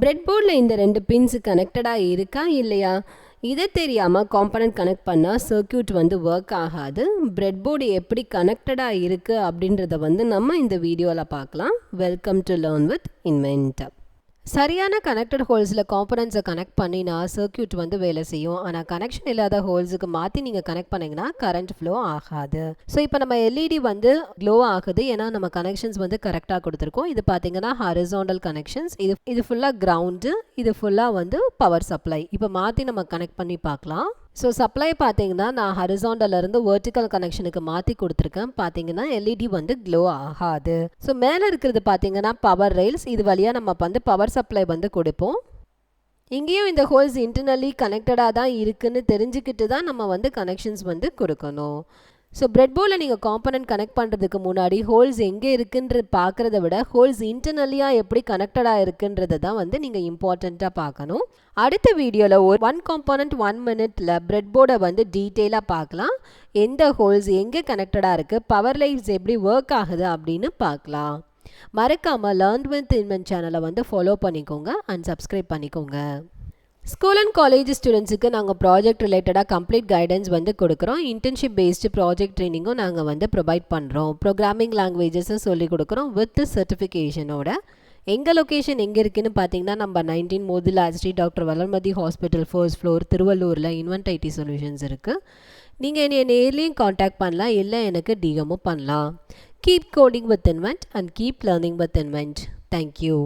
Bread போர்டில் இந்த 2 pins கனெக்டடாக இருக்கா இல்லையா? இதை தெரியாமல் காம்பனண்ட் கனெக்ட் பண்ணால் சர்க்யூட் வந்து ஒர்க் ஆகாது. பிரெட் போர்டு எப்படி கனெக்டடாக இருக்குது அப்படின்றத வந்து நம்ம இந்த வீடியோவில் பார்க்கலாம். Welcome to learn with invent. சரியான கனெக்டட் ஹோல்ஸில் காம்பனன்ட்ஸை கனெக்ட் பண்ணினா சர்க்யூட் வந்து வேலை செய்யும். ஆனால் கனெக்ஷன் இல்லாத ஹோல்ஸுக்கு மாற்றி நீங்கள் கனெக்ட் பண்ணிங்கன்னா கரண்ட் ஃப்ளோ ஆகாது. ஸோ இப்போ நம்ம எல்இடி வந்து க்ளோ ஆகுது, ஏன்னா நம்ம கனெக்ஷன்ஸ் வந்து கரெக்டாக கொடுத்துருக்கோம். இது பார்த்தீங்கன்னா ஹாரிசாண்டல் கனெக்ஷன்ஸ், இது ஃபுல்லாக கிரவுண்டு, இது ஃபுல்லாக வந்து பவர் சப்ளை. இப்போ மாற்றி நம்ம கனெக்ட் பண்ணி பார்க்கலாம். ஸோ சப்ளை பார்த்தீங்கன்னா நான் ஹரிசாண்டலேருந்து வெர்டிக்கல் கனெக்ஷனுக்கு மாற்றி கொடுத்துருக்கேன். பார்த்தீங்கன்னா எல்இடி வந்து க்ளோ ஆகாது. ஸோ மேலே இருக்கிறது பார்த்தீங்கன்னா பவர் ரெயில்ஸ், இது வழியாக நம்ம வந்து பவர் சப்ளை வந்து கொடுப்போம். இங்கேயும் இந்த ஹோல்ஸ் இன்டர்னலி கனெக்டடாக தான் இருக்குன்னு தெரிஞ்சுக்கிட்டு தான் நம்ம வந்து கனெக்ஷன்ஸ் வந்து கொடுக்கணும். ஸோ பிரெட் போர்டில் நீங்கள் காம்பனன்ட் கனெக்ட் பண்ணுறதுக்கு முன்னாடி ஹோல்ஸ் எங்கே இருக்குன்றது பார்க்குறத விட ஹோல்ஸ் இன்டர்னலியாக எப்படி கனெக்டடாக இருக்குன்றதை தான் வந்து நீங்கள் இம்பார்ட்டண்ட்டாக பார்க்கணும். அடுத்த வீடியோவில் ஒரு 1 காம்பனன்ட் 1 மினிட்டில் பிரெட் போர்டை வந்து டீட்டெயிலாக பார்க்கலாம். எந்த ஹோல்ஸ் எங்கே கனெக்டடாக இருக்குது, பவர் லைன்ஸ் எப்படி ஒர்க் ஆகுது அப்படின்னு பார்க்கலாம். மறக்காமல் லேர்ன் வித் இன்வென்ட் சேனலை வந்து ஃபாலோ பண்ணிக்கோங்க அண்ட் சப்ஸ்கிரைப் பண்ணிக்கோங்க. ஸ்கூல் அண்ட் காலேஜ் ஸ்டூடெண்ட்ஸுக்கு நாங்கள் ப்ராஜெக்ட் ரிலேட்டடாக கம்ப்ளீட் கைடன்ஸ் வந்து கொடுக்குறோம். இன்டர்ன்ஷிப் பேஸ்டு ப்ராஜெக்ட் ட்ரைனிங்கும் நாங்கள் வந்து ப்ரொவைட் பண்ணுறோம். ப்ரோக்ராமிங் லாங்குவேஜஸும் சொல்லிக் கொடுக்குறோம் வித் சர்டிஃபிகேஷனோட. எங்கள் லொக்கேஷன் எங்கே இருக்குதுன்னு பார்த்தீங்கன்னா நம்பர் 19 மோதிலா street, doctor Valarmathi hospital, first floor, திருவள்ளூரில். இன்வென்ட் ஐடி சொல்யூஷன்ஸ் இருக்குது. நீங்கள் என்னை நேர்லேயும் காண்டாக்ட் பண்ணலாம், இல்லை எனக்கு டிஎம்மும் பண்ணலாம். Keep coding with invent and keep learning with invent. Thank you.